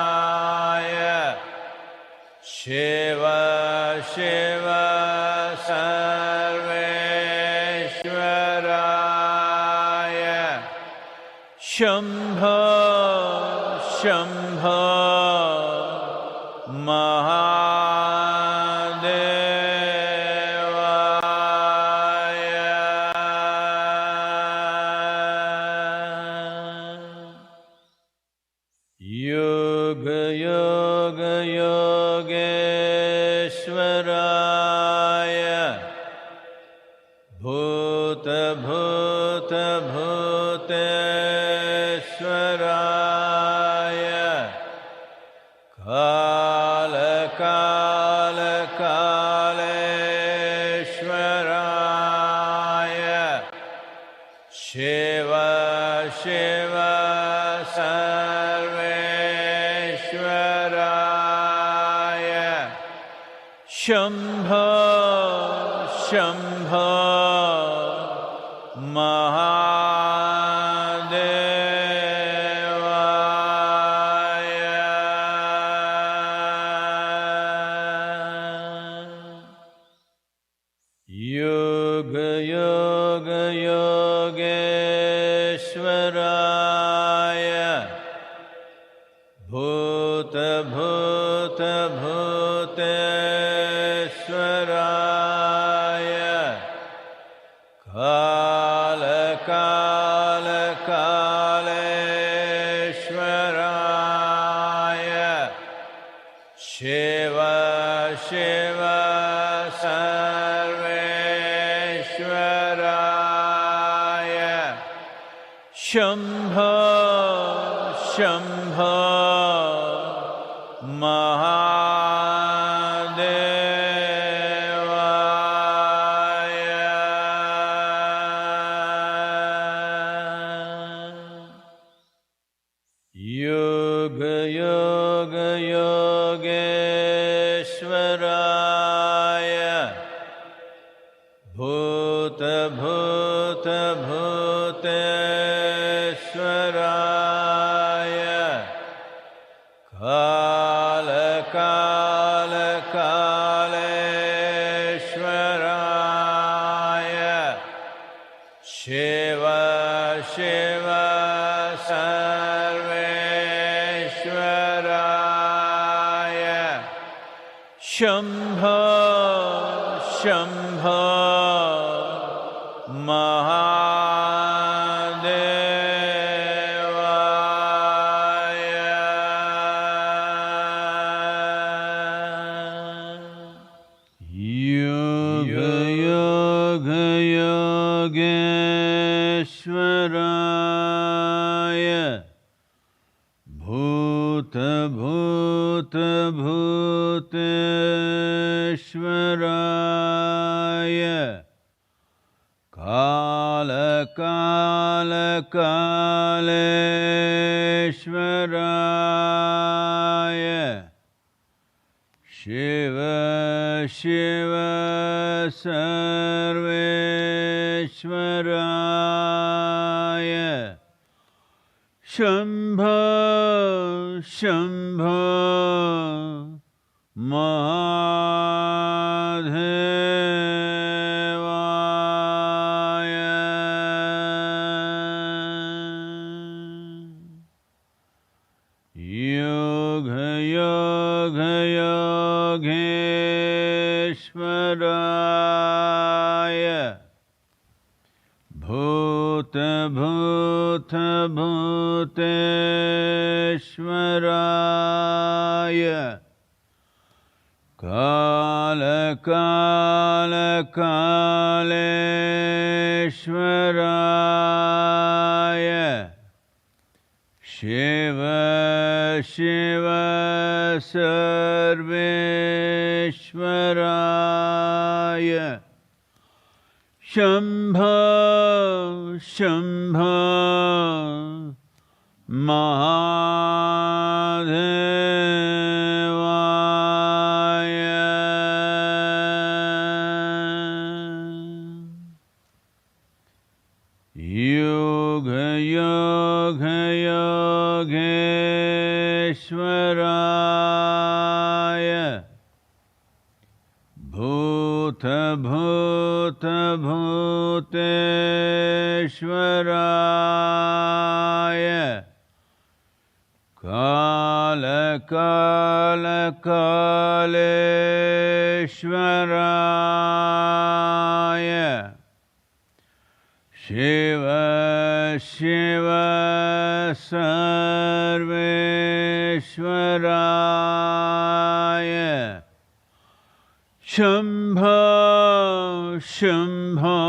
Kaleshwaraya Shiva Shiva Sarveshwaraya Shambho Shambho Yoga Yoga Yogeshwaraya Bhuta Bhuta Bhuteshwaraya Kala Kala Kaleshwaraya Shiva Shiva Sarveshwaraya Shambho Shambho Yoga Yoga Yogeshwaraya Bhuta Bhuta Bhuteshwaraya Kala Kala Kaleshwaraya Shiva Shiva Sarveshwaraya Shambho Shambho Yoga Yoga Yogeshwaraya Bhuta Bhuta Bhuteshwaraya Kala Kala Kaleshwaraya Shiva Shiva Sarveshwaraya Shambho Shambho Yoga Yoga Yogeshwaraya Bhuta Bhuta Bhuteshwaraya Kala Kala Kaleshwaraya Shiva Shiva Sarveshwaraya Shambho Shambho Yoga Yoga Yogeshwaraya Bhuta Bhuta Bhuteshwaraya Kala Kala Kaleshwaraya Shiva Shiva Sarveshwaraya Shambho Shambho Mahadevaya Yoga Yoga Yogeshwaraya Bhuta Bhuta Bhuteshwaraya Kala Kala Kaleshwaraya Shiva Shiva Sarveshwaraya Shambho Shambho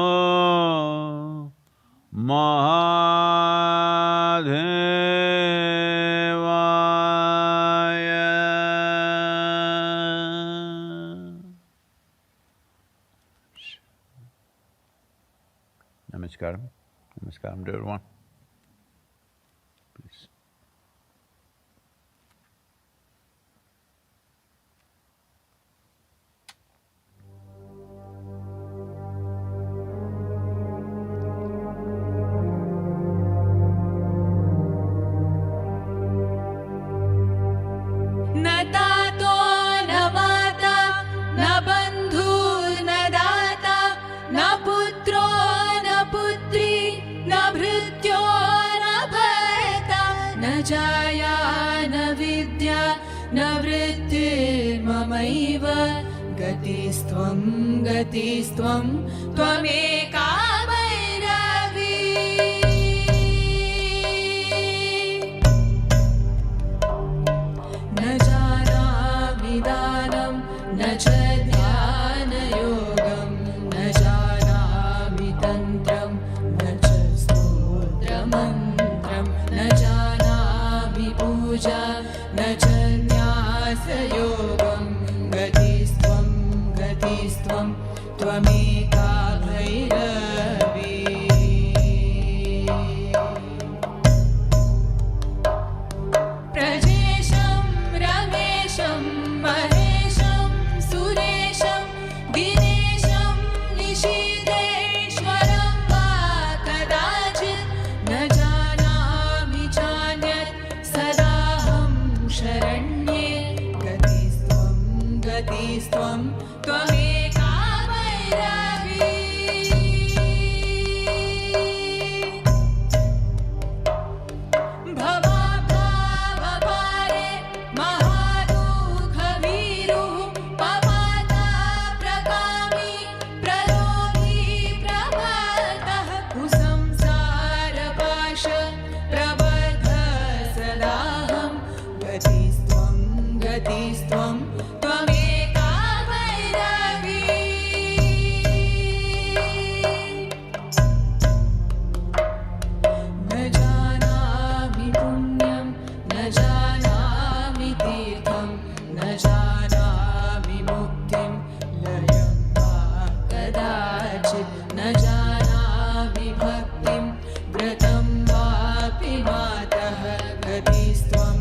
Mahadevaya. Namaskaram. Namaskaram to everyone. Please. न तातो न माता न बन्धुर्न दाता न पुत्रो न पुत्री न भृत्यो न भर्ता न जाया न विद्या न वृत्तिर्ममैव गतिस्त्वं गतिस्त्वं त्वमेका भैरवी न जानामि दानं न च ध्यानयोगं न जानामि तन्त्रं न च स्तोत्रमन्त्रं न जानामि पूजा न च न्यासयोगं गतिस्त्वं गतिस्त्वं त्वमेका भैरवी प्रजेशं रमेशं महेशं सुरेशं दिनेशं निशीदेश्वरं वा कदाचित् न जानामि चान्यत् सदाहं शरण्ये गतिस्त्वं त्वमेका भैरवी भवाभावपारे महादुःखवीरुः पपाता प्रकामी प्रलोभी प्रभतः कुसंसारपाश प्रबद्धः सदाहं गतिस्त्वं त्वमेका भैरवी न जानामि पुण्यं न जानामि तीर्थं न जानामि मुक्तिं लयं वा कदाचित् न जानामि भक्तिं व्रतं वापि मातः गतिस्त्वं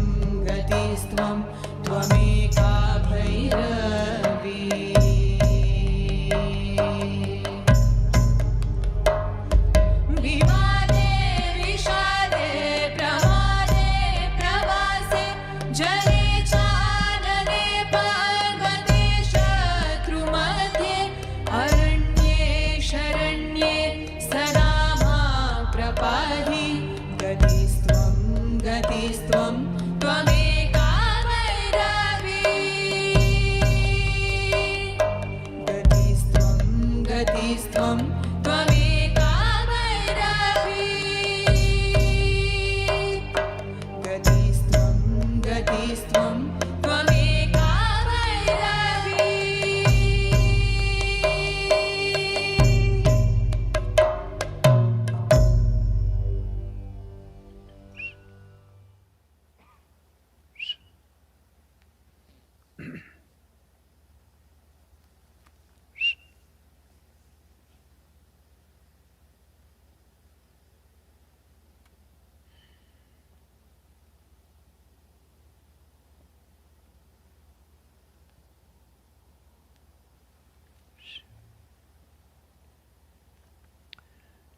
त्वमेका भैरवी विवादे विषादे प्रमादे प्रवासे जने चानने पर्वते शत्रुमध्ये अरण्ये शरण्ये सदा मां प्रपाहि गतिस्त्वं त्वमेका Bhairavi गतिस्त्वं त्वमेका Bhairavi गतिस्त्वं त्वमेका Bhairavi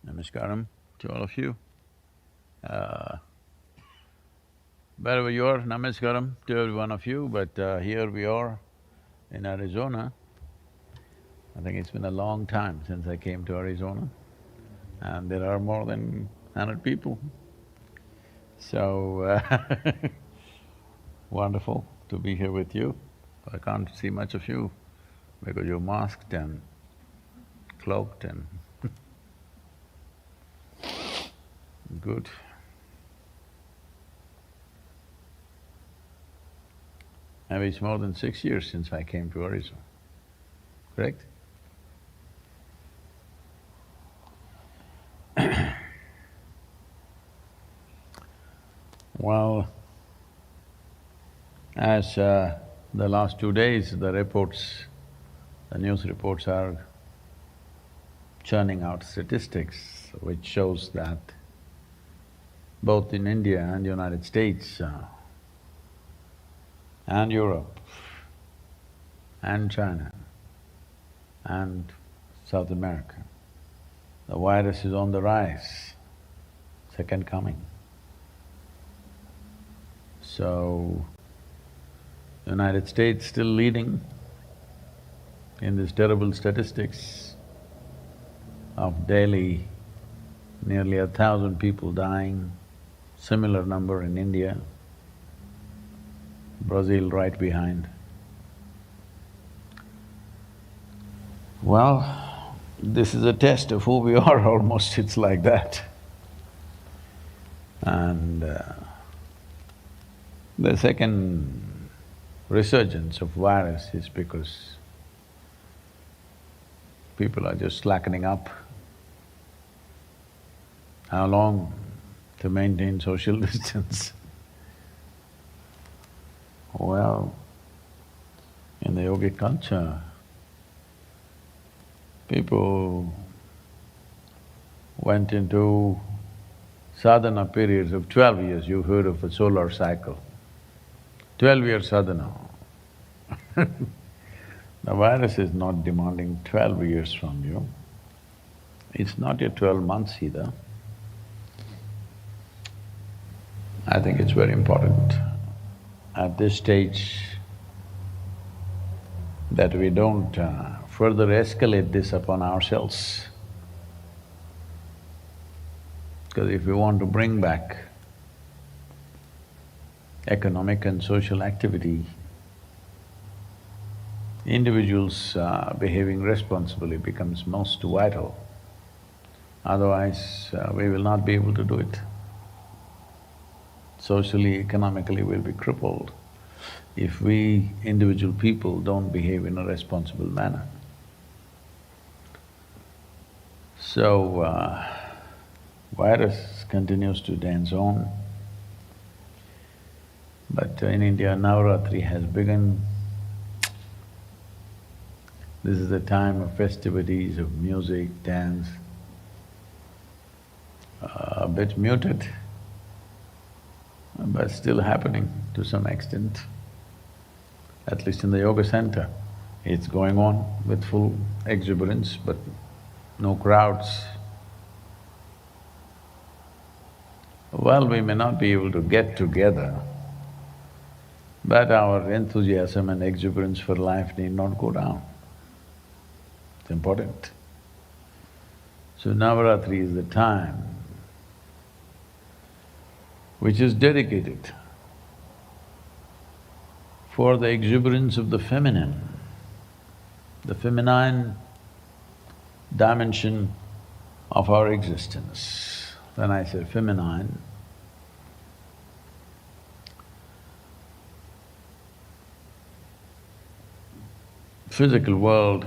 Namaskaram. to all of you. Uh, Wherever you are, namaskaram to every one of you, but here we are in Arizona. I think it's been a long time since I came to Arizona, and there are more than 100 people. So, wonderful to be here with you. I can't see much of you because you're masked and cloaked and good. Maybe it's more than 6 years since I came to Arizona, correct? Well, as the last 2 days, the news reports are churning out statistics which shows that both in India and United States and Europe and China and South America, the virus is on the rise, second coming. So, United States still leading in these terrible statistics of daily nearly 1,000 people dying, similar number in India, Brazil right behind. Well, this is a test of who we are almost, it's like that. And the second resurgence of virus is because people are just slackening up. How long to maintain social distance? Well, in the yogic culture, people went into sadhana periods of 12 years. You've heard of a solar cycle. 12-year sadhana. The virus is not demanding 12 years from you. It's not your 12 months either. I think it's very important at this stage that we don't further escalate this upon ourselves. Because if we want to bring back economic and social activity, individuals behaving responsibly becomes most vital. Otherwise, we will not be able to do it. Socially, economically, we'll be crippled if we individual people don't behave in a responsible manner. So, virus continues to dance on. But in India, Navratri has begun. This is the time of festivities, of music, dance, a bit muted, but still happening to some extent. At least in the yoga center, it's going on with full exuberance, but no crowds. Well, we may not be able to get together, but our enthusiasm and exuberance for life need not go down. It's important. So Navaratri is the time which is dedicated for the exuberance of the feminine dimension of our existence. When I say feminine, physical world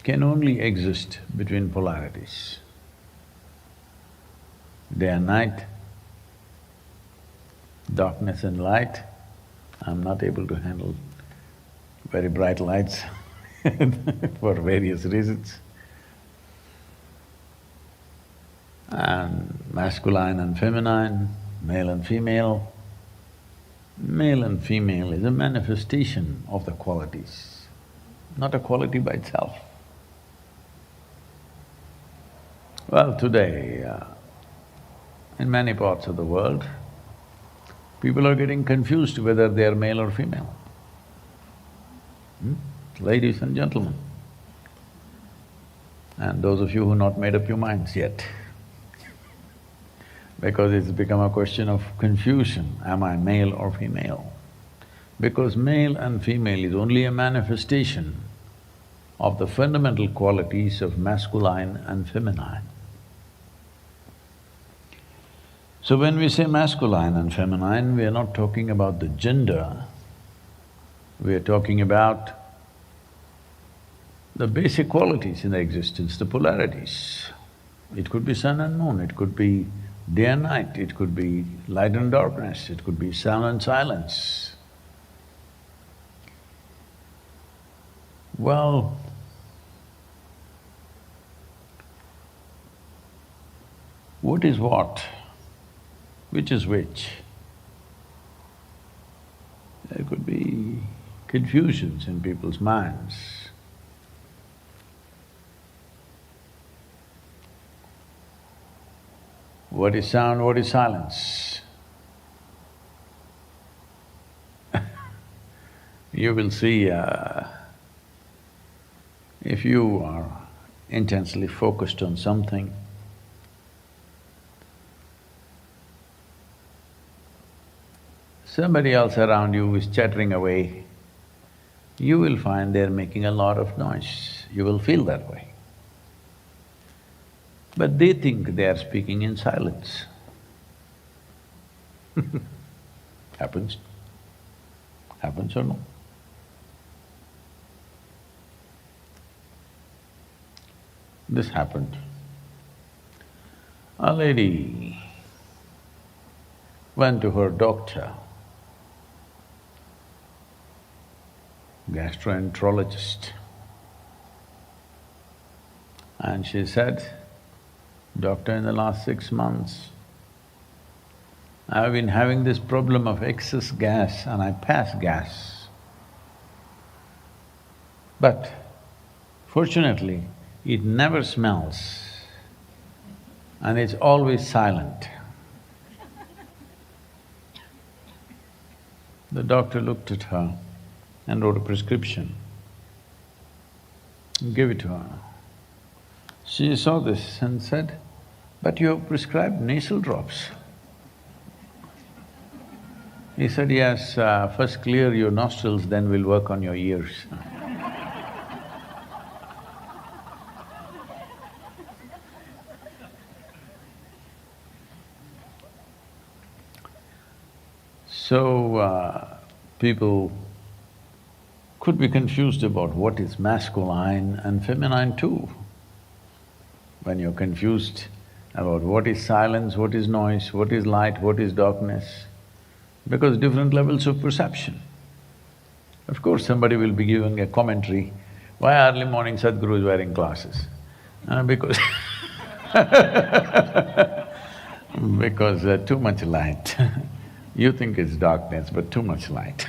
can only exist between polarities. Day and night, darkness and light. I'm not able to handle very bright lights for various reasons. And masculine and feminine, male and female. Male and female is a manifestation of the qualities, not a quality by itself. Well, today, in many parts of the world, people are getting confused whether they are male or female. Ladies and gentlemen, and those of you who not made up your minds yet, because it's become a question of confusion, am I male or female? Because male and female is only a manifestation of the fundamental qualities of masculine and feminine. So when we say masculine and feminine, we are not talking about the gender, we are talking about the basic qualities in existence, the polarities. It could be sun and moon, it could be day and night, it could be light and darkness, it could be sound and silence. Well, what is what? Which is which? There could be confusions in people's minds. What is sound, what is silence? You will see, if you are intensely focused on something, somebody else around you is chattering away, you will find they're making a lot of noise, you will feel that way. But they think they are speaking in silence. Happens? Happens or no? This happened. A lady went to her doctor, gastroenterologist, and she said, "Doctor, in the last 6 months, I've been having this problem of excess gas and I pass gas. But fortunately, it never smells and it's always silent." The doctor looked at her and wrote a prescription, gave it to her. She saw this and said, "But you have prescribed nasal drops." He said, "Yes, first clear your nostrils, then we'll work on your ears." So, people could be confused about what is masculine and feminine too. When you're confused about what is silence, what is noise, what is light, what is darkness, because different levels of perception. Of course, somebody will be giving a commentary, why early morning Sadguru is wearing glasses? Because because too much light. You think it's darkness, but too much light.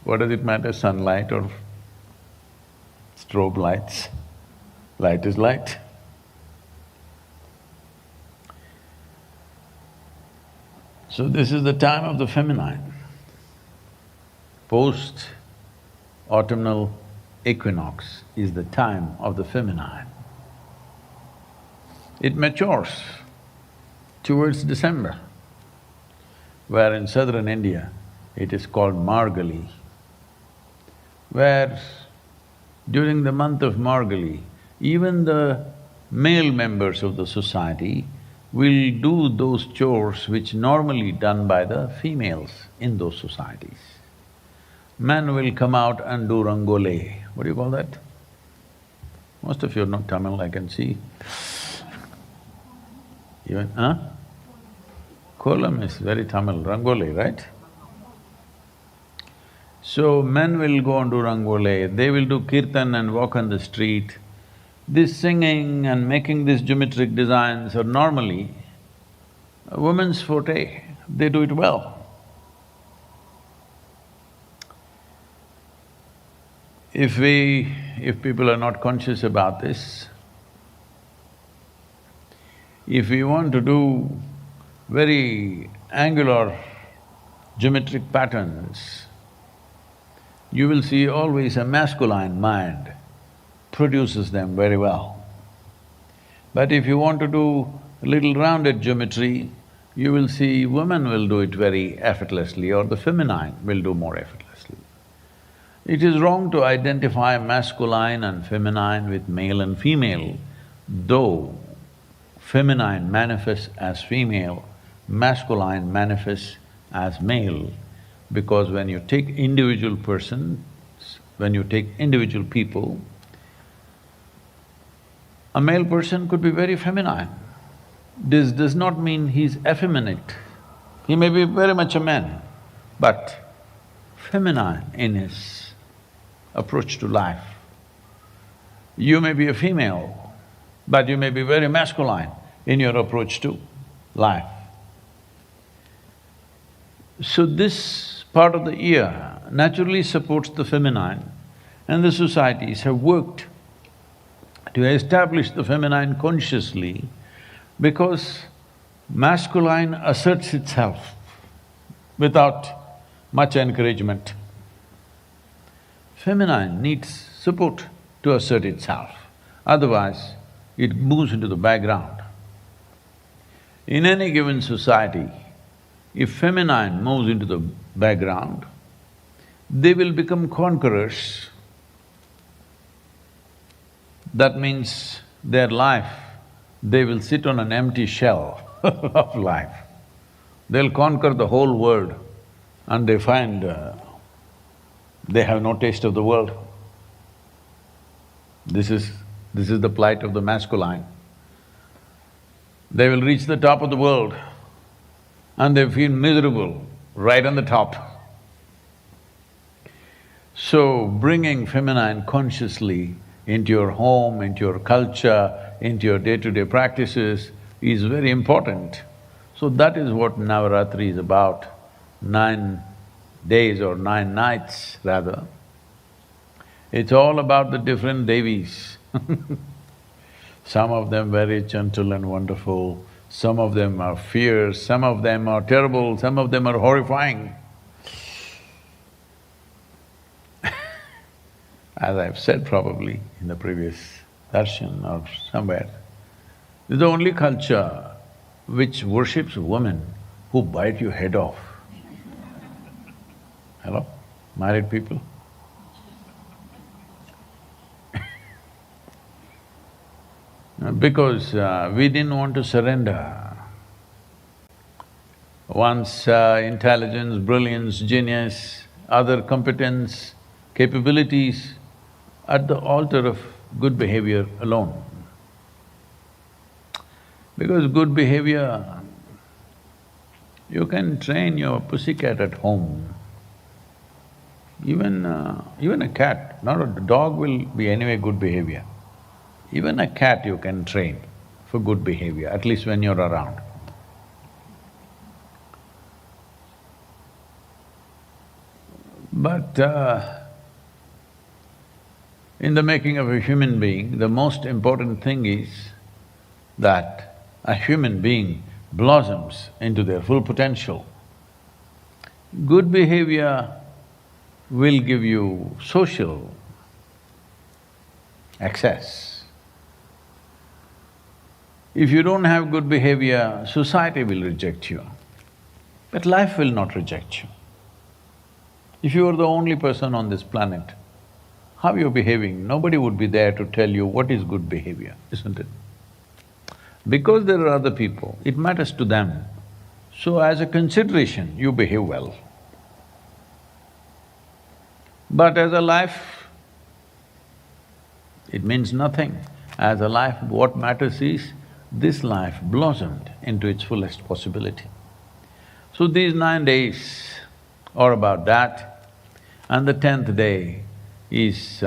What does it matter, sunlight or strobe lights? Light is light. So this is the time of the feminine. Post-autumnal equinox is the time of the feminine. It matures towards December, where in southern India it is called Margali, where during the month of Margali, even the male members of the society will do those chores which normally done by the females in those societies. Men will come out and do rangole. What do you call that? Most of you are not Tamil, I can see. Even, Kolam is very Tamil, rangole, right? So men will go and do rangole, they will do kirtan and walk on the street. This singing and making these geometric designs are normally a woman's forte, they do it well. If people are not conscious about this, If we want to do very angular geometric patterns, you will see always a masculine mind produces them very well. But if you want to do a little rounded geometry, you will see women will do it very effortlessly or the feminine will do more effortlessly. It is wrong to identify masculine and feminine with male and female, though feminine manifests as female, masculine manifests as male, because when you take individual persons, when you take individual people, a male person could be very feminine. This does not mean he's effeminate. He may be very much a man, but feminine in his approach to life. You may be a female, but you may be very masculine in your approach to life. So this part of the year naturally supports the feminine, and the societies have worked to establish the feminine consciously because masculine asserts itself without much encouragement. Feminine needs support to assert itself, otherwise it moves into the background. In any given society, if feminine moves into the background, they will become conquerors. That means their life, they will sit on an empty shell of life. They'll conquer the whole world and they find they have no taste of the world. This is the plight of the masculine. They will reach the top of the world and they feel miserable right on the top. So, bringing feminine consciously into your home, into your culture, into your day-to-day practices is very important. So that is what Navratri is about, 9 days or 9 nights rather. It's all about the different Devis Some of them very gentle and wonderful, some of them are fierce, some of them are terrible, some of them are horrifying. As I've said probably in the previous darshan or somewhere, this is the only culture which worships women who bite your head off. Hello? Married people? Because we didn't want to surrender. One's intelligence, brilliance, genius, other competence, capabilities at the altar of good behavior alone. Because good behavior, you can train your pussycat at home. Even a cat, not a dog will be anyway good behavior. Even a cat you can train for good behavior, at least when you're around. But in the making of a human being, the most important thing is that a human being blossoms into their full potential. Good behavior will give you social access. If you don't have good behavior, society will reject you, but life will not reject you. If you are the only person on this planet, how you're behaving, nobody would be there to tell you what is good behavior, isn't it? Because there are other people, it matters to them. So as a consideration, you behave well. But as a life, it means nothing. As a life, what matters is, this life blossomed into its fullest possibility. So these 9 days are about that, and the 10th day is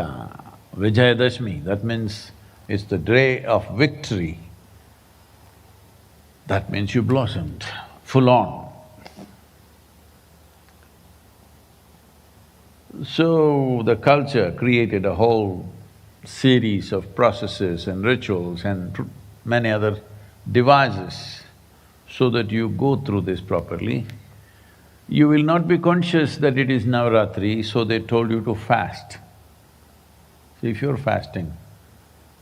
Vijayadashmi, that means it's the day of victory. That means you blossomed full on. So the culture created a whole series of processes and rituals and many other devices so that you go through this properly. You will not be conscious that it is Navratri, so they told you to fast. So if you're fasting,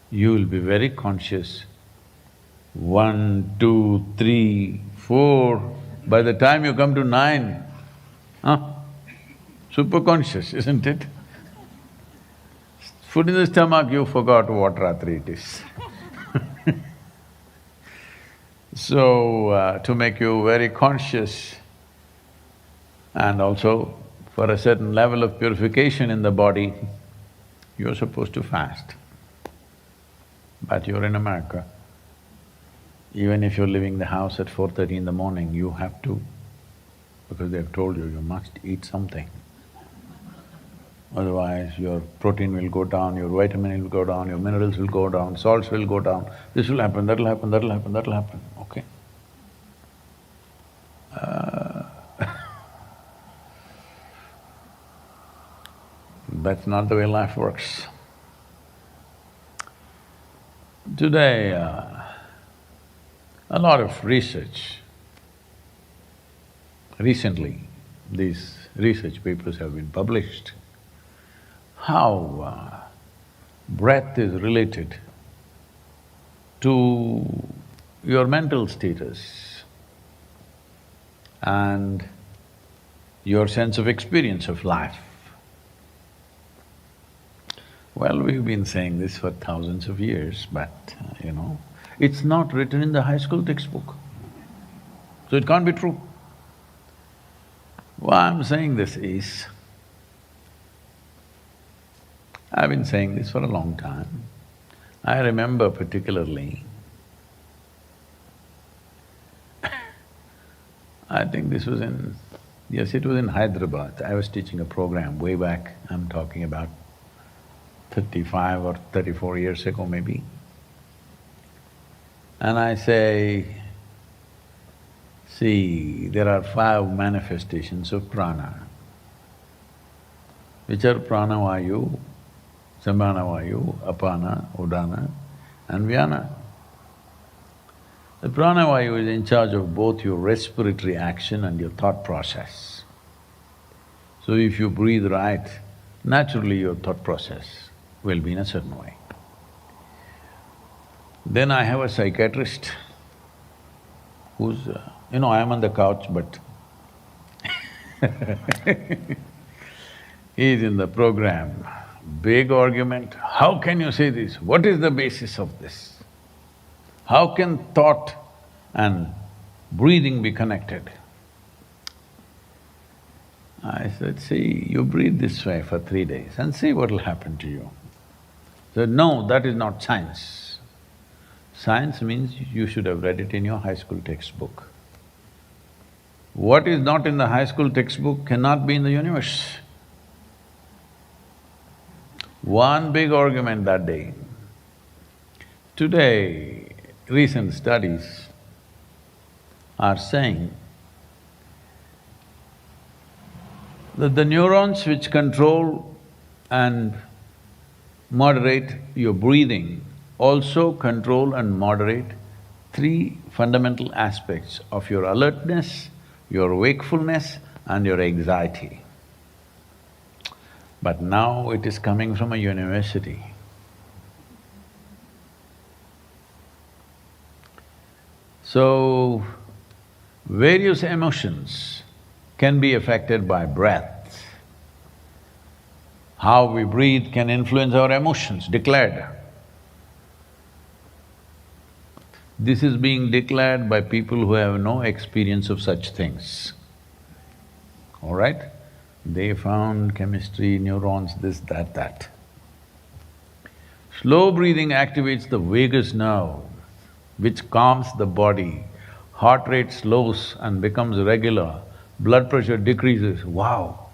you will be very conscious. 1, 2, 3, 4, by the time you come to 9, super conscious, isn't it? Food in the stomach, you forgot what Ratri it is. So, to make you very conscious and also for a certain level of purification in the body, you're supposed to fast. But you're in America. Even if you're leaving the house at 4:30 in the morning, you have to, because they've told you, you must eat something. Otherwise, your protein will go down, your vitamin will go down, your minerals will go down, salts will go down, this will happen, that'll happen, that'll happen, that'll happen, okay? That's not the way life works. Today, a lot of research, recently these research papers have been published, how breath is related to your mental status and your sense of experience of life. Well, we've been saying this for thousands of years, but it's not written in the high school textbook, so it can't be true. Why I'm saying this is, I've been saying this for a long time. I remember particularly, I think this was in… yes, it was in Hyderabad. I was teaching a program way back, I'm talking about 35 or 34 years ago maybe. And I say, see, there are 5 manifestations of prana, which are pranavayu, sambanavayu, apana, udana and vyana. The pranavayu is in charge of both your respiratory action and your thought process. So if you breathe right, naturally your thought process will be in a certain way. Then I have a psychiatrist who's… I am on the couch, but he's in the program. Big argument, how can you say this? What is the basis of this? How can thought and breathing be connected? I said, see, you breathe this way for 3 days and see what will happen to you. He said, no, that is not science. Science means you should have read it in your high school textbook. What is not in the high school textbook cannot be in the universe. One big argument that day. Today, recent studies are saying that the neurons which control and moderate your breathing also control and moderate 3 fundamental aspects of your alertness, your wakefulness and your anxiety. But now it is coming from a university. So, various emotions can be affected by breath. How we breathe can influence our emotions, declared. This is being declared by people who have no experience of such things, all right? They found chemistry, neurons, this, that. Slow breathing activates the vagus nerve, which calms the body. Heart rate slows and becomes regular, blood pressure decreases, wow!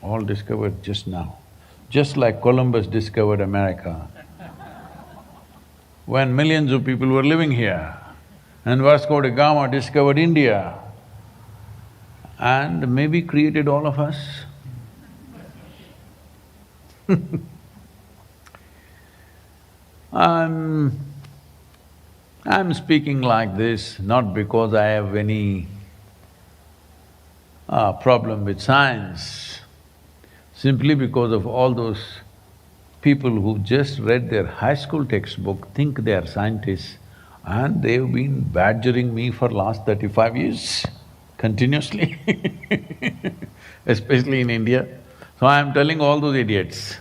All discovered just now. Just like Columbus discovered America, when millions of people were living here, and Vasco da Gama discovered India and maybe created all of us. I'm speaking like this not because I have any problem with science, simply because of all those people who just read their high school textbook, think they are scientists, and they've been badgering me for last 35 years, continuously especially in India. So I'm telling all those idiots.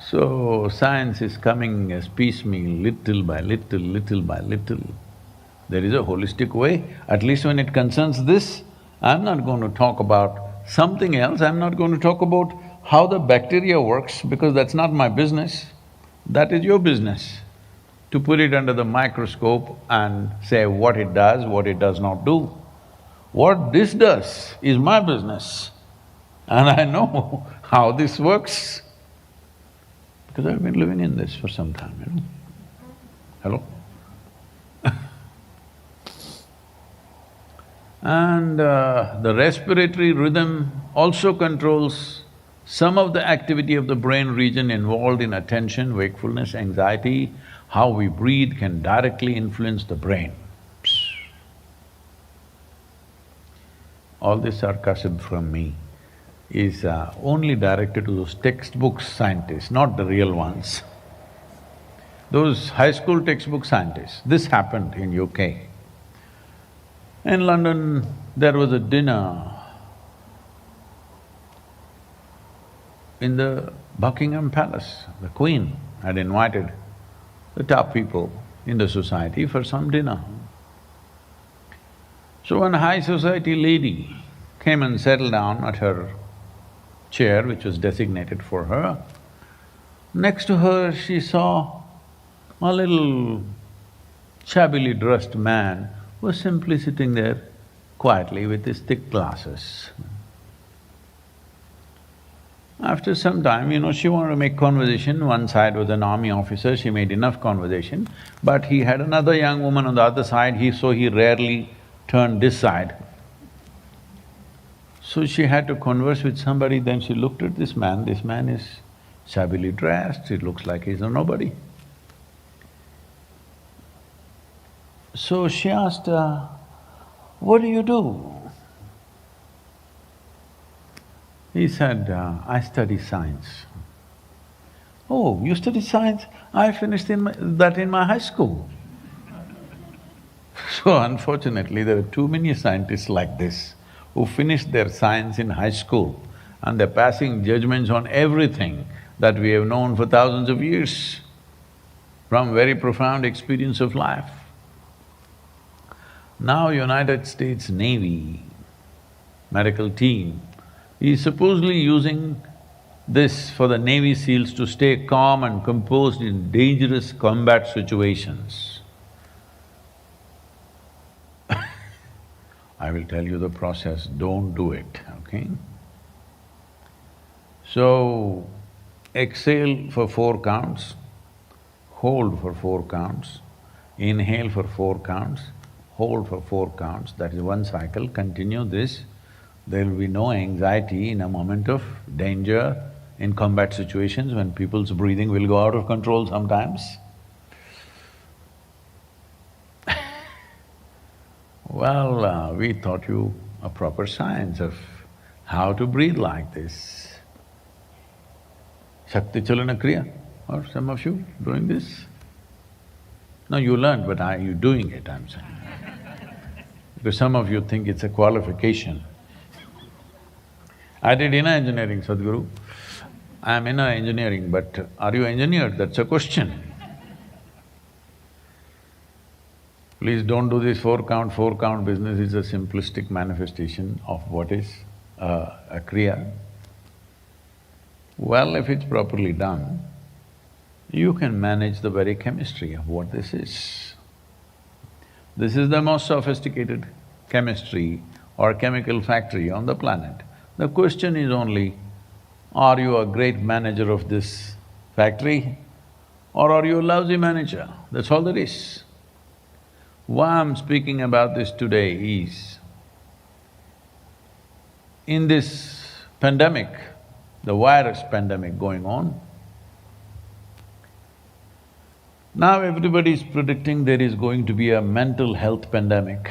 So science is coming as piecemeal, little by little, little by little. There is a holistic way, at least when it concerns this, I'm not going to talk about something else, I'm not going to talk about how the bacteria works because that's not my business. That is your business, to put it under the microscope and say what it does not do. What this does is my business, and I know how this works because I've been living in this for some time, you know. Hello? And the respiratory rhythm also controls some of the activity of the brain region involved in attention, wakefulness, anxiety. How we breathe can directly influence the brain. All this sarcasm from me is only directed to those textbook scientists, not the real ones. Those high school textbook scientists, this happened in UK. In London, there was a dinner in the Buckingham Palace. The Queen had invited the top people in the society for some dinner. So one high society lady came and settled down at her chair, which was designated for her. Next to her, she saw a little shabbily dressed man was simply sitting there quietly with his thick glasses. After some time, you know, she wanted to make conversation. One side was an army officer, she made enough conversation, but he had another young woman on the other side, so he rarely turned this side. So she had to converse with somebody, then she looked at this man is shabbily dressed, it looks like he's a nobody. So she asked, what do you do? He said, I study science. Oh, you study science? I finished that in my high school. So unfortunately, there are too many scientists like this who finished their science in high school and they're passing judgments on everything that we have known for thousands of years from very profound experience of life. Now United States Navy medical team is supposedly using this for the Navy SEALs to stay calm and composed in dangerous combat situations. I will tell you the process, don't do it, okay? So, exhale for 4 counts, hold for 4 counts, inhale for 4 counts, hold for 4 counts, that is one cycle, continue this. There will be no anxiety in a moment of danger in combat situations when people's breathing will go out of control sometimes. Well, we taught you a proper science of how to breathe like this. Shakti Chalana Kriya, or some of you doing this? No, you learned, but are you doing it, I'm saying? Because some of you think it's a qualification. I did inner engineering, Sadguru. I'm inner engineering, but are you engineered? That's a question. Please don't do this 4 count business, it's a simplistic manifestation of what is a kriya. Well, if it's properly done, you can manage the very chemistry of what this is. This is the most sophisticated chemistry or chemical factory on the planet. The question is only, are you a great manager of this factory or are you a lousy manager? That's all there is. Why I'm speaking about this today is, in this pandemic, the virus pandemic going on, Now everybody is predicting there is going to be a mental health pandemic.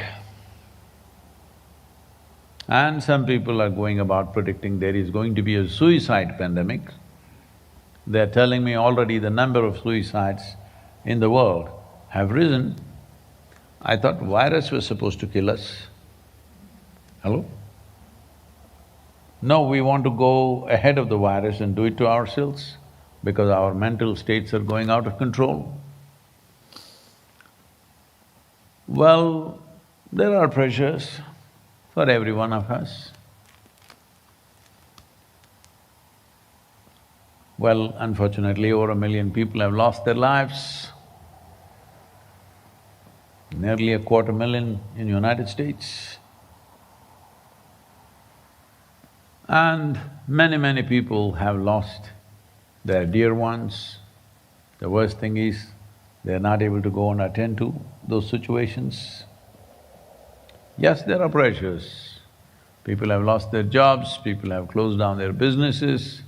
And some people are going about predicting there is going to be a suicide pandemic. They're telling me already the number of suicides in the world have risen. I thought virus was supposed to kill us. Hello? No, we want to go ahead of the virus and do it to ourselves because our mental states are going out of control. Well, there are pressures for every one of us. Well, unfortunately, over 1 million people have lost their lives. Nearly 250,000 in United States. And many people have lost their dear ones. The worst thing is, they're not able to go and attend to those situations. Yes, there are pressures. People have lost their jobs, people have closed down their businesses,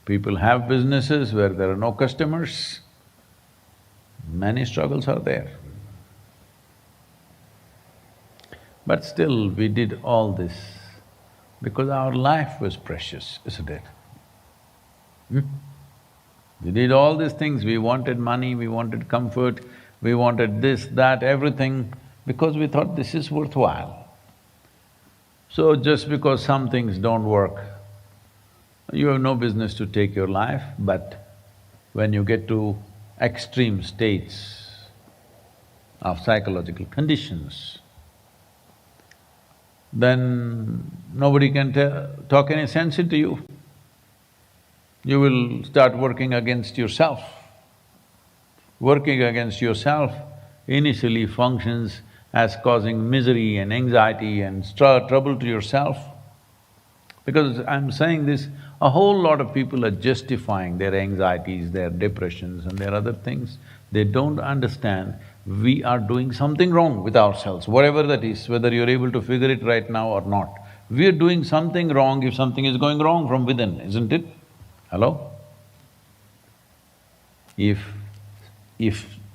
people have businesses where there are no customers. Many struggles are there. But still, we did all this because our life was precious, isn't it? We did all these things, we wanted money, we wanted comfort, we wanted this, that, everything, because we thought this is worthwhile. So just because some things don't work, you have no business to take your life, but when you get to extreme states of psychological conditions, then nobody can talk any sense into you. You will start working against yourself. Working against yourself initially functions as causing misery and anxiety and trouble to yourself. Because I'm saying this, a whole lot of people are justifying their anxieties, their depressions and their other things. They don't understand we are doing something wrong with ourselves, whatever that is, whether you're able to figure it right now or not. We're doing something wrong if something is going wrong from within, isn't it? Hello? If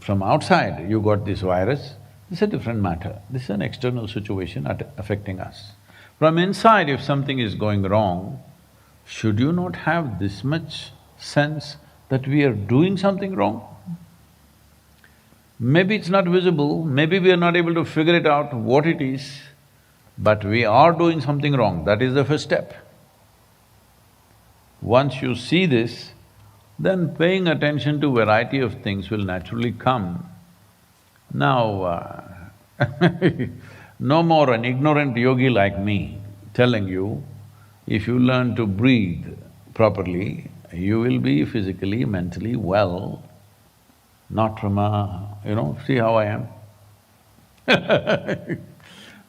from outside you got this virus, it's a different matter. This is an external situation affecting us. From inside, if something is going wrong, should you not have this much sense that we are doing something wrong? Maybe it's not visible, maybe we are not able to figure it out what it is, but we are doing something wrong, that is the first step. Once you see this, then paying attention to variety of things will naturally come. Now, no more an ignorant yogi like me telling you, if you learn to breathe properly, you will be physically, mentally well, not from see how I am?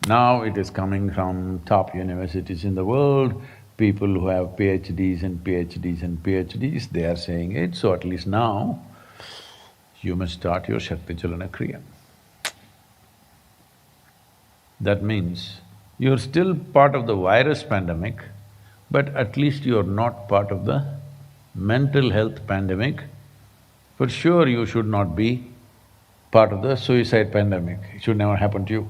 Now it is coming from top universities in the world, people who have PhDs and PhDs and PhDs, they are saying it, so at least now you must start your Shakti Chalana Kriya. That means you're still part of the virus pandemic, but at least you're not part of the mental health pandemic. For sure you should not be part of the suicide pandemic, it should never happen to you.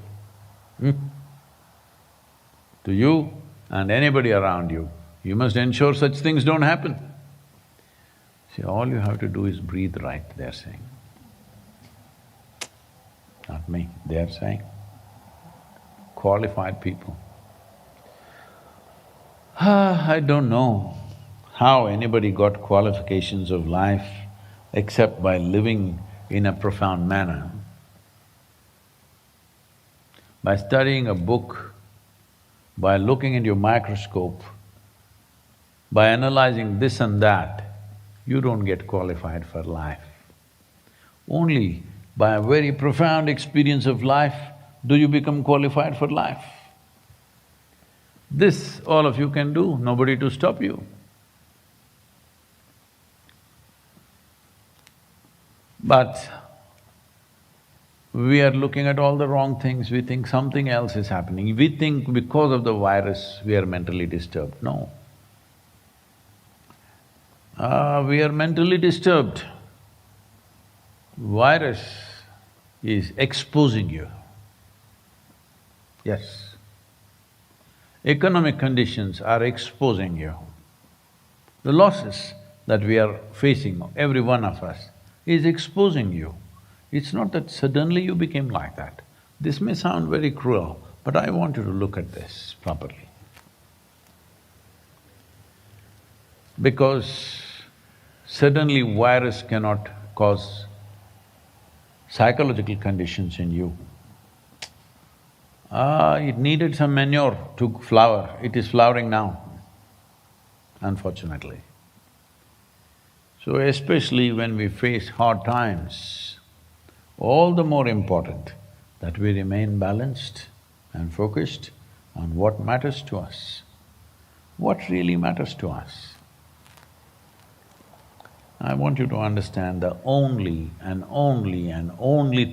To you and anybody around you, you must ensure such things don't happen. See, all you have to do is breathe right, they're saying. Not me, they're saying. Qualified people. I don't know how anybody got qualifications of life except by living in a profound manner. By studying a book, by looking into your microscope, by analyzing this and that, you don't get qualified for life. Only by a very profound experience of life do you become qualified for life. This all of you can do, nobody to stop you. But we are looking at all the wrong things, we think something else is happening. We think because of the virus we are mentally disturbed. No. We are mentally disturbed. virus is exposing you. Yes. Economic conditions are exposing you. The losses that we are facing, every one of us, is exposing you. It's not that suddenly you became like that. This may sound very cruel, but I want you to look at this properly. Because suddenly virus cannot cause psychological conditions in you. It needed some manure to flower, it is flowering now, unfortunately. So especially when we face hard times, all the more important that we remain balanced and focused on what matters to us, what really matters to us. I want you to understand the only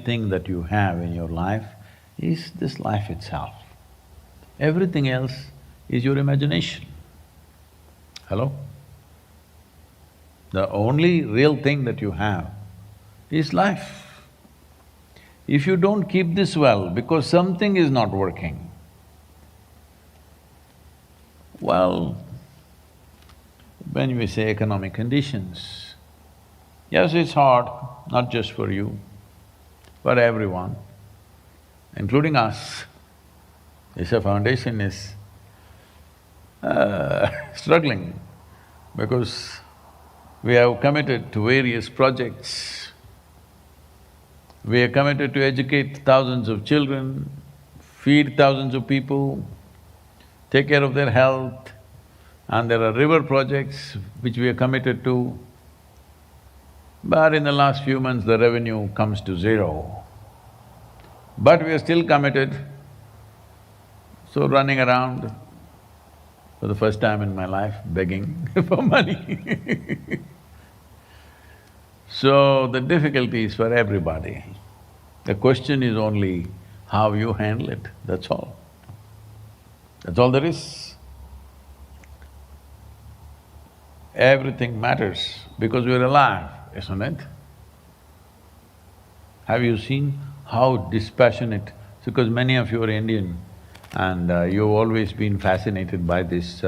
thing that you have in your life is this life itself. Everything else is your imagination. Hello? The only real thing that you have is life. If you don't keep this well because something is not working, well, when we say economic conditions, yes, it's hard, not just for you, for everyone, including us. Isha Foundation is struggling because we have committed to various projects. We are committed to educate thousands of children, feed thousands of people, take care of their health, and there are river projects which we are committed to. But in the last few months, the revenue comes to zero. But we are still committed, so running around for the first time in my life, begging for money. So the difficulty is for everybody. The question is only how you handle it, that's all. That's all there is. Everything matters because we're alive, isn't it? Have you seen how dispassionate… because many of you are Indian and you've always been fascinated by this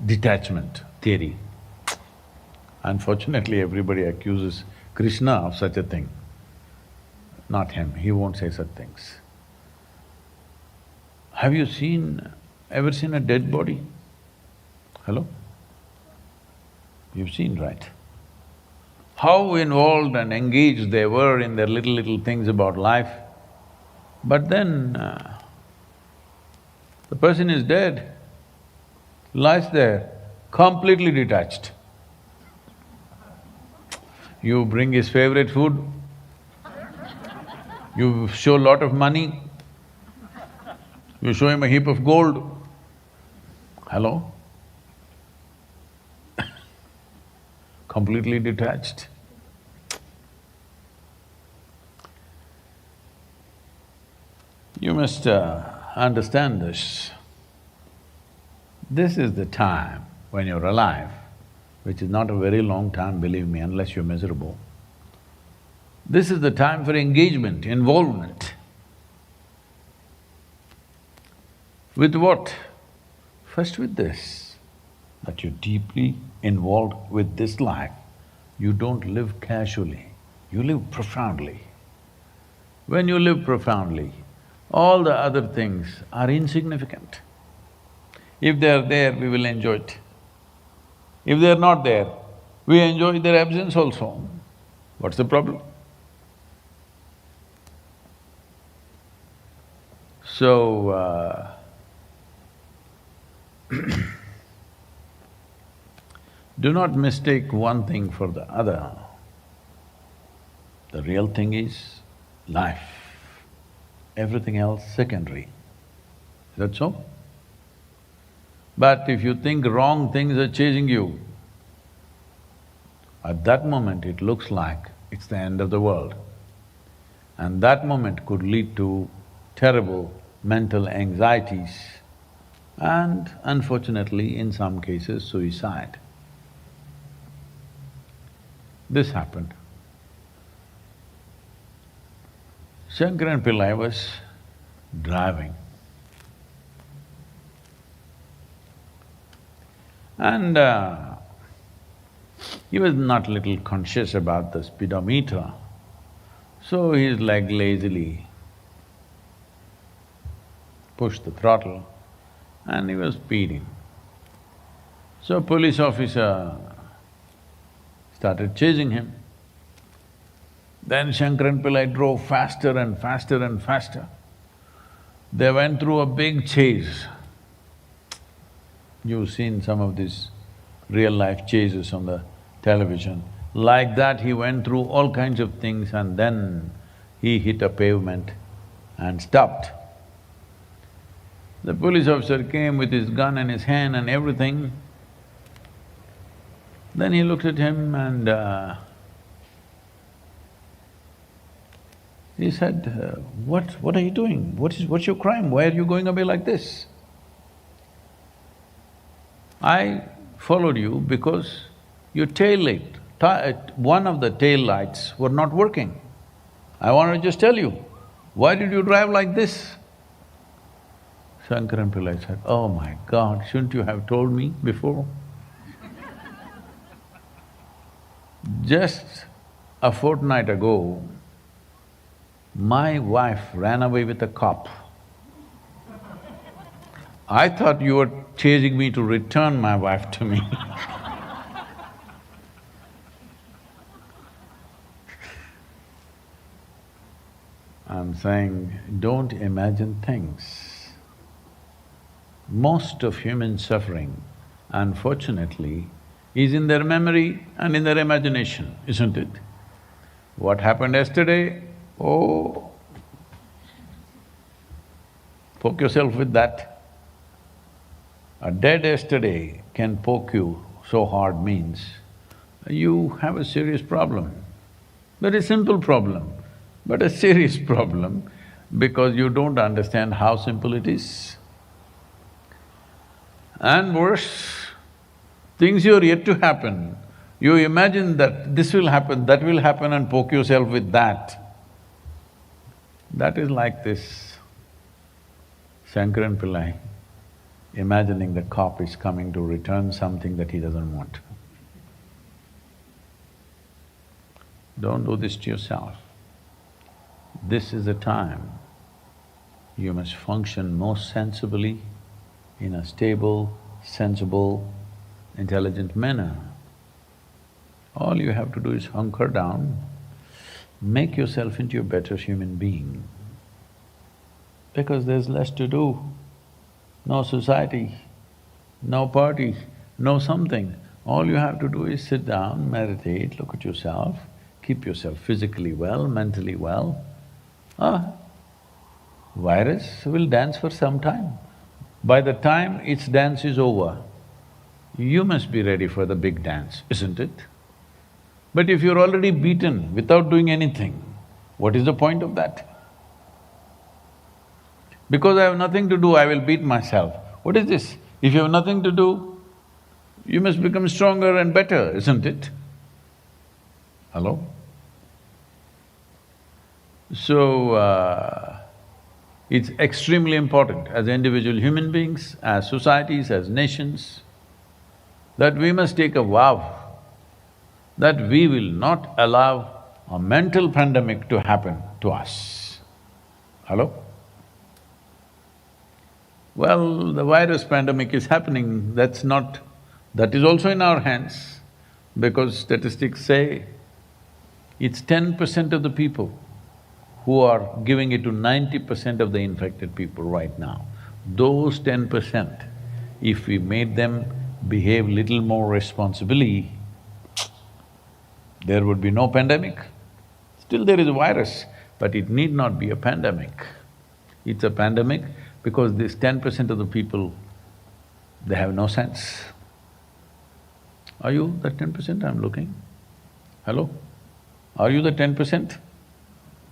detachment theory. Unfortunately, everybody accuses Krishna of such a thing. Not him, he won't say such things. Have you ever seen a dead body? Hello? You've seen, right? How involved and engaged they were in their little things about life. But then, the person is dead, lies there, completely detached. You bring his favorite food, you show a lot of money, you show him a heap of gold. Hello? Completely detached. You must understand this. This is the time when you're alive, which is not a very long time, believe me, unless you're miserable. This is the time for engagement, involvement. With what? First with this, that you're deeply involved with this life. You don't live casually, you live profoundly. When you live profoundly, all the other things are insignificant. If they're there, we will enjoy it. If they're not there, we enjoy their absence also. What's the problem? So, do not mistake one thing for the other. The real thing is life, everything else secondary. Is that so? But if you think wrong things are chasing you, at that moment it looks like it's the end of the world. And that moment could lead to terrible mental anxieties and unfortunately, in some cases, suicide. This happened. Shankaran Pillai was driving and he was not little conscious about the speedometer, so he's like lazily pushed the throttle and he was speeding. So police officer started chasing him. Then Shankaran Pillai drove faster and faster and faster. They went through a big chase. You've seen some of these real-life chases on the television. Like that, he went through all kinds of things and then he hit a pavement and stopped. The police officer came with his gun in his hand and everything. Then he looked at him and he said, what are you doing? What's your crime? Why are you going away like this? I followed you because your one of the tail lights were not working. I want to just tell you, why did you drive like this? Shankaran Pillai said, oh my God, shouldn't you have told me before? Just a fortnight ago, my wife ran away with a cop. I thought you were chasing me to return my wife to me. I'm saying, don't imagine things. Most of human suffering, unfortunately, is in their memory and in their imagination, isn't it? What happened yesterday, oh, poke yourself with that. A dead yesterday can poke you so hard means you have a serious problem. Very simple problem, but a serious problem because you don't understand how simple it is. And worse, things you're yet to happen, you imagine that this will happen, that will happen and poke yourself with that. That is like this Shankaran Pillai imagining the cop is coming to return something that he doesn't want. Don't do this to yourself. This is the time you must function most sensibly, in a stable, sensible, intelligent manner. All you have to do is hunker down, make yourself into a better human being. Because there's less to do. No society, no party, no something. All you have to do is sit down, meditate, look at yourself, keep yourself physically well, mentally well. Virus will dance for some time. By the time its dance is over, you must be ready for the big dance, isn't it? But if you're already beaten without doing anything, what is the point of that? Because I have nothing to do, I will beat myself. What is this? If you have nothing to do, you must become stronger and better, isn't it? Hello? So, it's extremely important as individual human beings, as societies, as nations, that we must take a vow that we will not allow a mental pandemic to happen to us. Hello? Well, the virus pandemic is happening, that is also in our hands, because statistics say it's 10% of the people who are giving it to 90% of the infected people right now. Those 10%, if we made them behave little more responsibly, there would be no pandemic. Still there is a virus, but it need not be a pandemic. It's a pandemic because this 10% of the people, they have no sense. Are you that 10% I'm looking? Hello? Are you the 10%?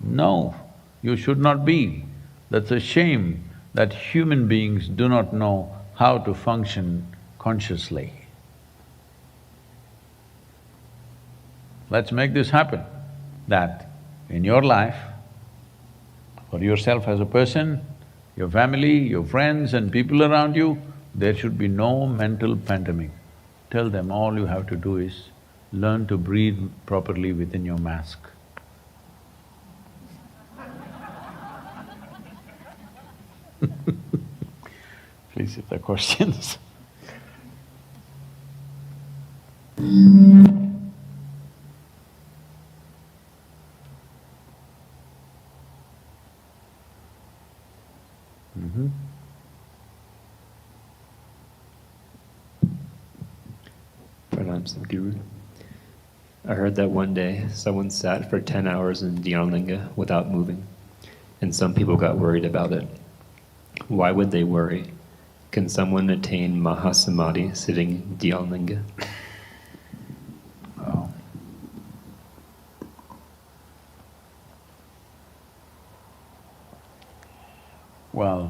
No, you should not be. That's a shame that human beings do not know how to function consciously. Let's make this happen, that in your life, For yourself as a person, your family, your friends and people around you, there should be no mental pandemic. Tell them all you have to do is learn to breathe properly within your mask. Please, if there are questions. Pranam Sadhguru. I heard that one day someone sat for 10 hours in Dhyanlinga without moving, and some people got worried about it. Why would they worry? Can someone attain Mahasamadhi sitting in Dhyanlinga? Oh. Well,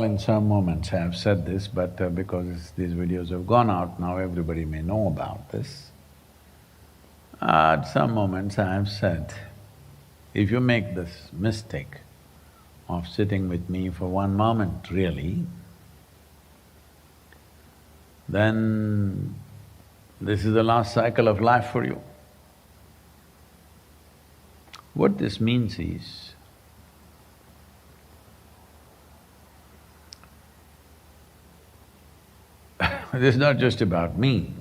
in some moments I have said this, but because these videos have gone out, now everybody may know about this. At some moments I have said, if you make this mistake of sitting with me for one moment really, then this is the last cycle of life for you. What this means is, this is not just about me.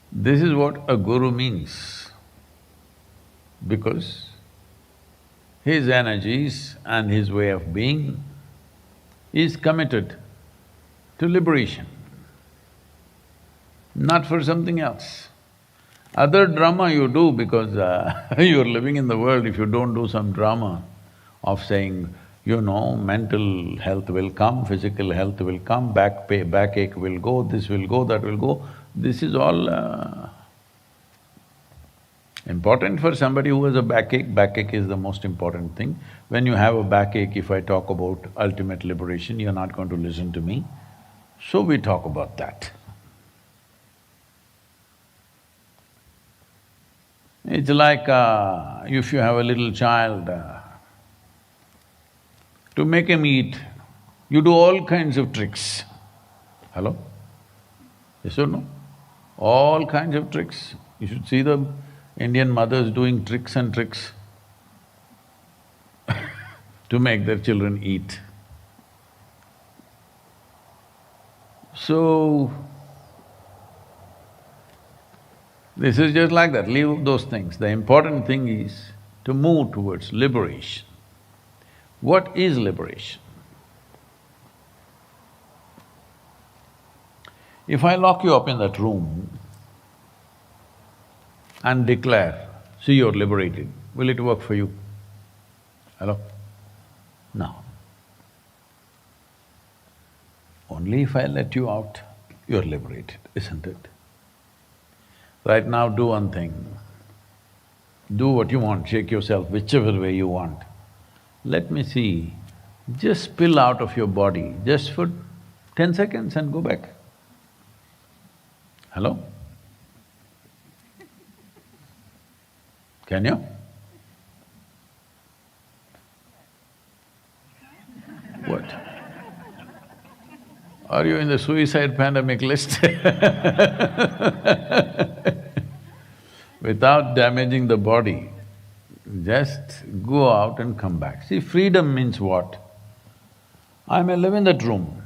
This is what a guru means, because his energies and his way of being is committed to liberation, not for something else. Other drama you do because you're living in the world. If you don't do some drama of saying, mental health will come, physical health will come, backache will go, this will go, that will go, this is all important for somebody who has a backache. Backache is the most important thing. When you have a backache, if I talk about ultimate liberation, you're not going to listen to me, so we talk about that. It's like if you have a little child, to make him eat, you do all kinds of tricks. Hello? Yes or no? All kinds of tricks. You should see the Indian mothers doing tricks and tricks to make their children eat. So, this is just like that, leave those things. The important thing is to move towards liberation. What is liberation? If I lock you up in that room and declare, see, you're liberated, will it work for you? Hello? No. Only if I let you out, you're liberated, isn't it? Right now, do one thing. Do what you want, shake yourself whichever way you want. Let me see, just spill out of your body just for 10 seconds and go back. Hello? Can you? What? Are you in the suicide pandemic list? Without damaging the body, just go out and come back. See, freedom means what? I may live in that room,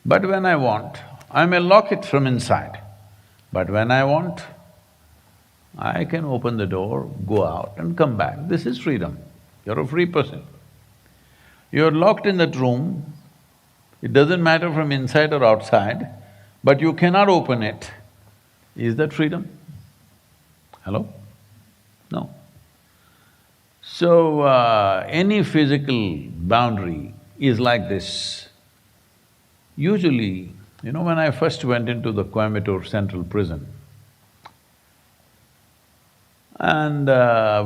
but when I want, I may lock it from inside. But when I want, I can open the door, go out and come back. This is freedom. You're a free person. You're locked in that room, it doesn't matter from inside or outside, but you cannot open it. Is that freedom? Hello? No. So, any physical boundary is like this. Usually, when I first went into the Coimbatore Central Prison, and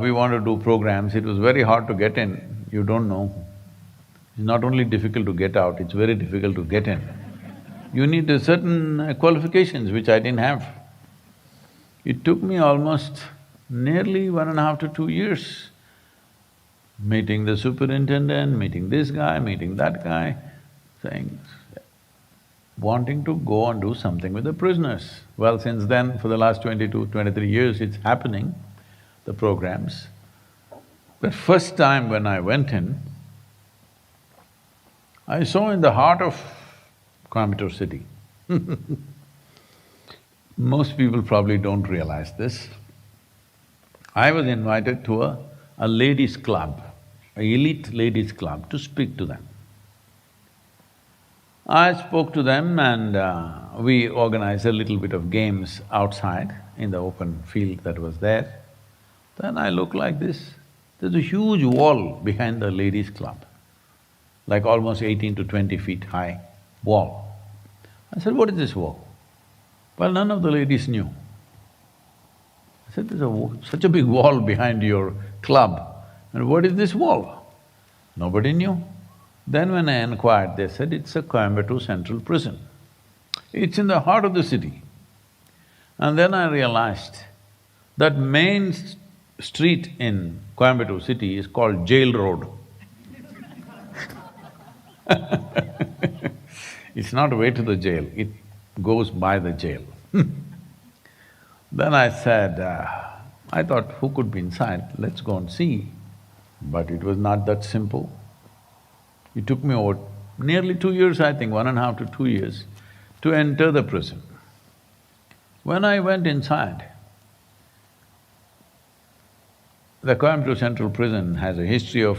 we wanted to do programs, it was very hard to get in, you don't know. It's not only difficult to get out, it's very difficult to get in. You need a certain qualifications which I didn't have. It took me almost nearly 1.5 to 2 years, meeting the superintendent, meeting this guy, meeting that guy, saying, wanting to go and do something with the prisoners. Well, since then, for the last 22, 23 years, it's happening, the programs. But first time when I went in, I saw in the heart of Coimbatore city. Most people probably don't realize this. I was invited to a ladies' club, an elite ladies' club, to speak to them. I spoke to them and we organized a little bit of games outside in the open field that was there. Then I look like this, there's a huge wall behind the ladies' club, like almost 18 to 20 feet high wall. I said, what is this wall? Well, none of the ladies knew. I said, there's such a big wall behind your club, and what is this wall? Nobody knew. Then when I inquired, they said, it's a Coimbatore Central Prison. It's in the heart of the city. And then I realized that main street in Coimbatore city is called Jail Road. It's not way to the jail, it goes by the jail. Then I said, I thought, who could be inside? Let's go and see. But it was not that simple. It took me over nearly 2 years, I think, 1.5 to 2 years, to enter the prison. When I went inside, the Coimbatore Central Prison has a history of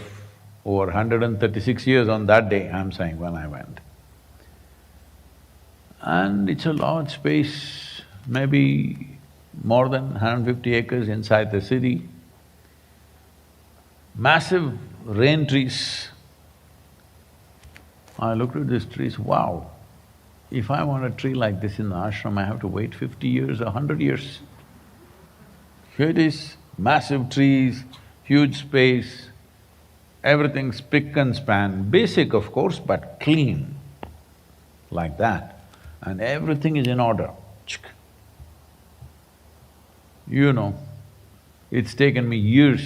over 136 years on that day, I'm saying, when I went. And it's a large space, maybe more than 150 acres inside the city. Massive rain trees. I looked at these trees, wow, if I want a tree like this in the ashram, I have to wait 50 years, 100 years. Here it is, massive trees, huge space, everything's spick and span, basic of course, but clean, like that. And everything is in order. You know, it's taken me years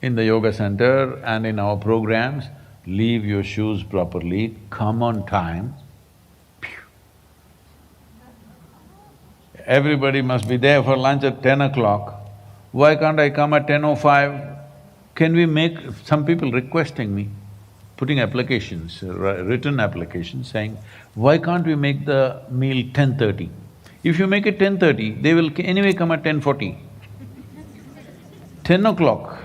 in the yoga center and in our programs, leave your shoes properly, come on time. Everybody must be there for lunch at 10 o'clock. Why can't I come at 10:05? Can we make… Some people requesting me, putting applications, written applications saying, why can't we make the meal 10:30? If you make it 10:30, they will anyway come at 10:40. 10 o'clock.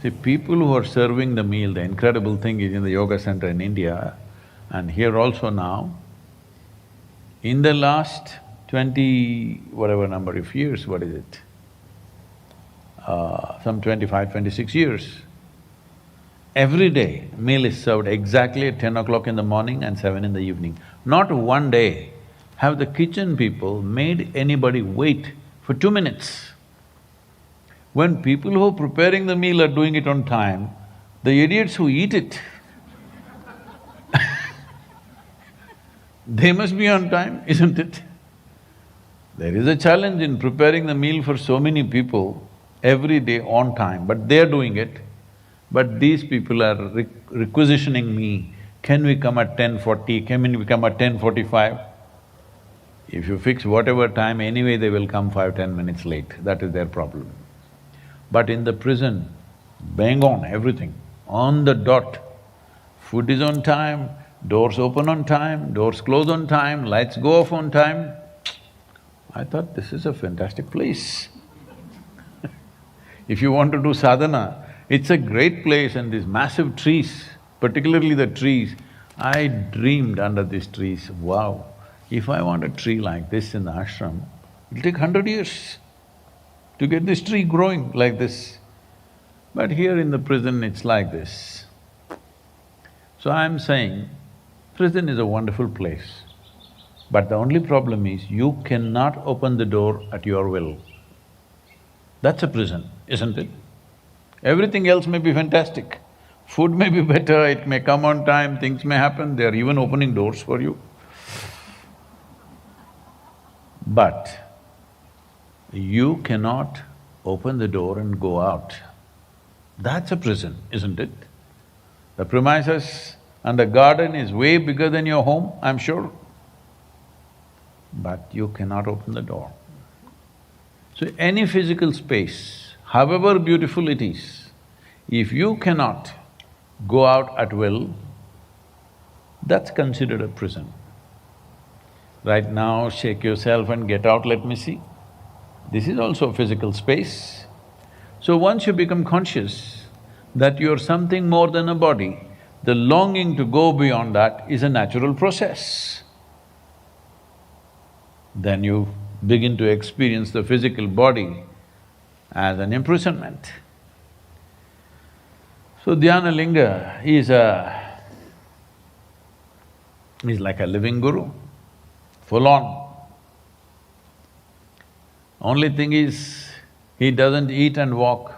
See, people who are serving the meal, the incredible thing is in the yoga center in India and here also now, in the last 20 whatever number of years, what is it? Some 25, 26 years, every day meal is served exactly at 10 o'clock in the morning and 7 in the evening. Not one day have the kitchen people made anybody wait for 2 minutes. When people who are preparing the meal are doing it on time, the idiots who eat it, they must be on time, isn't it? There is a challenge in preparing the meal for so many people every day on time, but they're doing it. But these people are requisitioning me, can we come at 10:40, can we come at 10:45? If you fix whatever time, anyway they will come 5–10 minutes late, that is their problem. But in the prison, bang on, everything, on the dot. Food is on time, doors open on time, doors close on time, lights go off on time. I thought, this is a fantastic place. If you want to do sadhana, it's a great place and these massive trees, particularly the trees, I dreamed under these trees, wow, if I want a tree like this in the ashram, it'll take 100 years to get this tree growing like this. But here in the prison, it's like this. So I'm saying, prison is a wonderful place, but the only problem is you cannot open the door at your will. That's a prison, isn't it? Everything else may be fantastic, Food may be better, it may come on time, things may happen, they're even opening doors for you. But you cannot open the door and go out. That's a prison, isn't it? The premises and the garden is way bigger than your home, I'm sure. But you cannot open the door. So any physical space, however beautiful it is, if you cannot go out at will, that's considered a prison. Right now, shake yourself and get out, let me see. This is also a physical space. So once you become conscious that you're something more than a body, the longing to go beyond that is a natural process. Then you begin to experience the physical body as an imprisonment. So Dhyana Linga is like a living guru, full on. Only thing is, he doesn't eat and walk.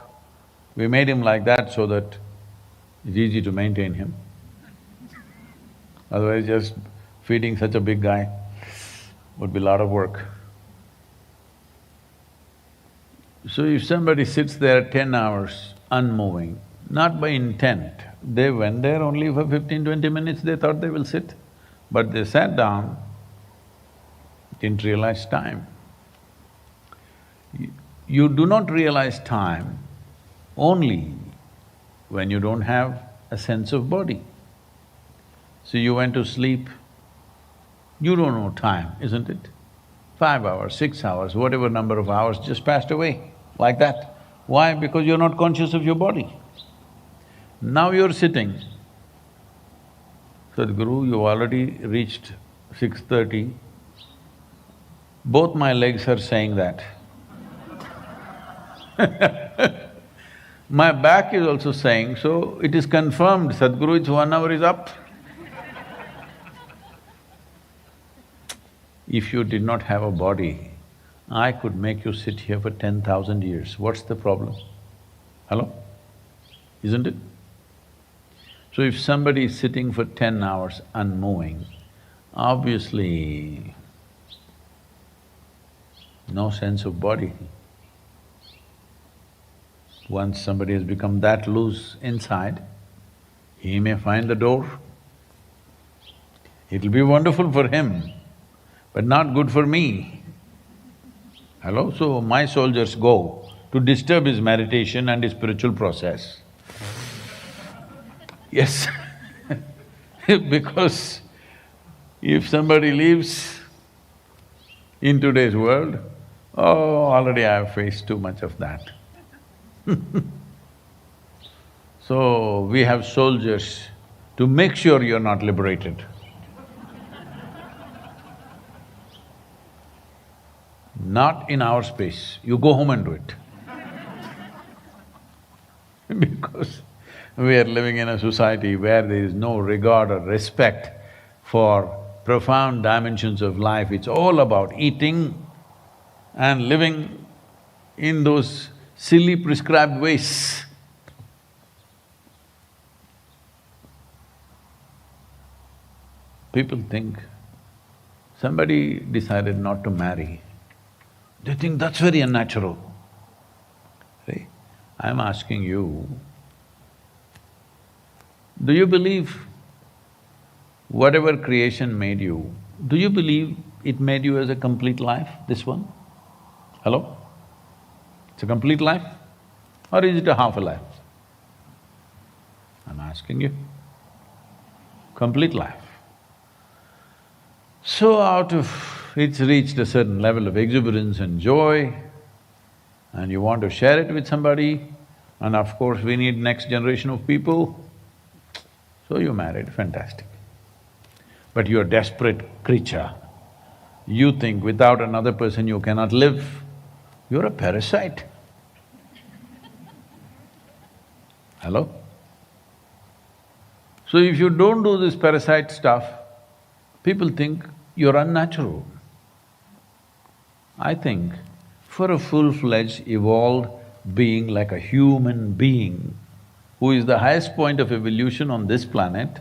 We made him like that so that it's easy to maintain him. Otherwise just feeding such a big guy would be a lot of work. So if somebody sits there 10 hours unmoving, not by intent, they went there only for 15–20 minutes, they thought they will sit, but they sat down, didn't realize time. You do not realize time only when you don't have a sense of body. So you went to sleep, you don't know time, isn't it? 5 hours, 6 hours, whatever number of hours just passed away, like that. Why? Because you're not conscious of your body. Now you're sitting. Sadhguru, you already reached 6:30. Both my legs are saying that. My back is also saying, so it is confirmed, Sadhguru, it's 1 hour is up. If you did not have a body, I could make you sit here for 10,000 years. What's the problem? Hello? Isn't it? So if somebody is sitting for 10 hours unmoving, obviously no sense of body. Once somebody has become that loose inside, he may find the door. It'll be wonderful for him, but not good for me. Hello? So my soldiers go to disturb his meditation and his spiritual process. Yes because if somebody lives in today's world, oh, already I have faced too much of that. So we have soldiers to make sure you're not liberated. Not in our space, you go home and do it. Because we are living in a society where there is no regard or respect for profound dimensions of life. It's all about eating and living in those silly prescribed ways. People think, somebody decided not to marry, they think that's very unnatural. See, I'm asking you, do you believe whatever creation made you, do you believe it made you as a complete life, this one? Hello? It's a complete life or is it a half a life? I'm asking you. Complete life. So out of… it's reached a certain level of exuberance and joy and you want to share it with somebody and of course we need next generation of people, so you married, fantastic. But you're a desperate creature. You think without another person you cannot live. You're a parasite. Hello? So if you don't do this parasite stuff, people think you're unnatural. I think for a full-fledged, evolved being like a human being who is the highest point of evolution on this planet,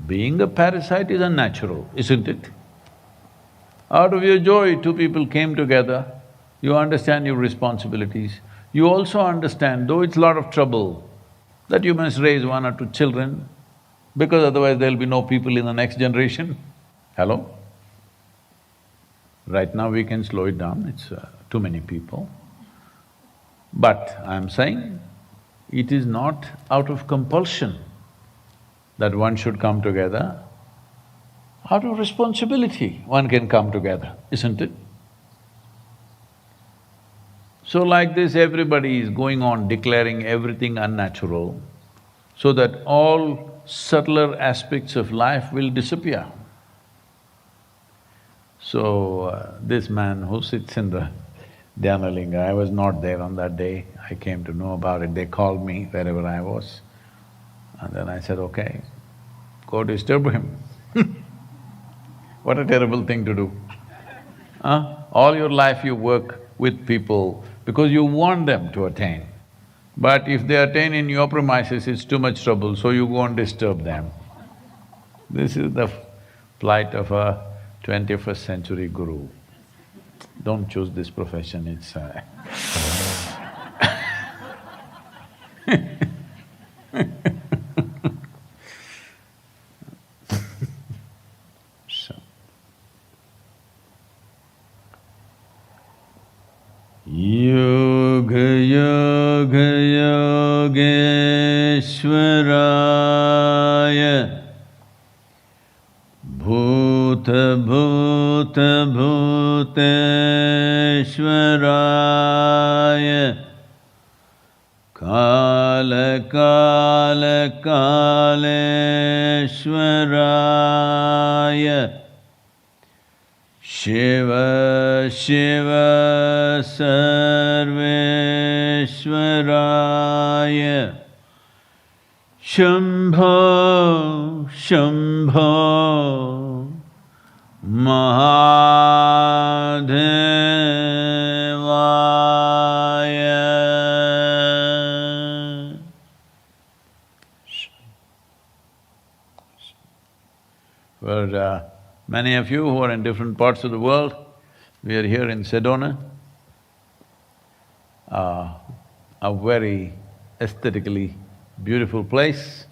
being a parasite is unnatural, isn't it? Out of your joy, two people came together, you understand your responsibilities. You also understand, though it's a lot of trouble, that you must raise one or two children, because otherwise there'll be no people in the next generation. Hello? Right now we can slow it down, it's too many people. But I'm saying, it is not out of compulsion that one should come together. Out of responsibility, one can come together, isn't it? So like this, everybody is going on declaring everything unnatural, so that all subtler aspects of life will disappear. So, this man who sits in the Dhyanalinga, I was not there on that day, I came to know about it, they called me wherever I was. And then I said, okay, go disturb him. What a terrible thing to do. All your life you work with people because you want them to attain. But if they attain in your premises, it's too much trouble, so you go and disturb them. This is the plight of a 21st century guru. Don't choose this profession, it's So. Yoga Yoga Yogeshwaraya Bhuta Bhuta Bhuteshwaraya Kala Kala Kaleshwaraya Shiva Shiva Sarveshwaraya Shambho Shambho Mahadevaya. For many of you who are in different parts of the world, we are here in Sedona, a very aesthetically beautiful place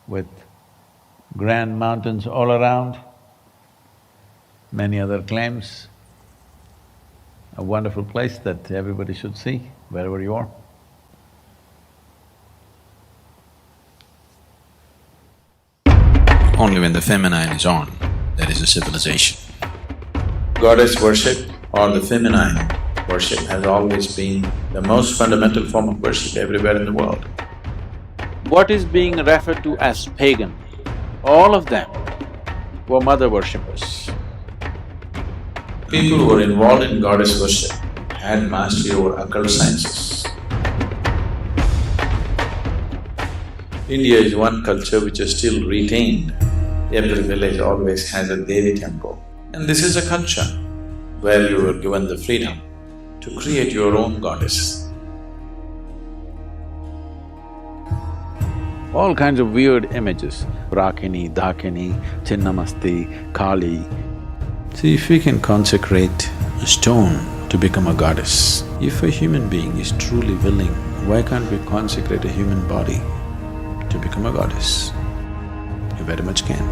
with grand mountains all around, many other claims. A wonderful place that everybody should see, wherever you are. Only when the feminine is on, there is a civilization. Goddess worship or the feminine worship has always been the most fundamental form of worship everywhere in the world. What is being referred to as pagan, all of them were mother worshippers. People who were involved in goddess worship had mastery over occult sciences. India is one culture which has still retained. Every village always has a Devi temple. And this is a culture where you were given the freedom to create your own goddess. All kinds of weird images, Rakini, Dakini, Chinnamasti, Kali. See, if we can consecrate a stone to become a goddess, if a human being is truly willing, why can't we consecrate a human body to become a goddess? You very much can.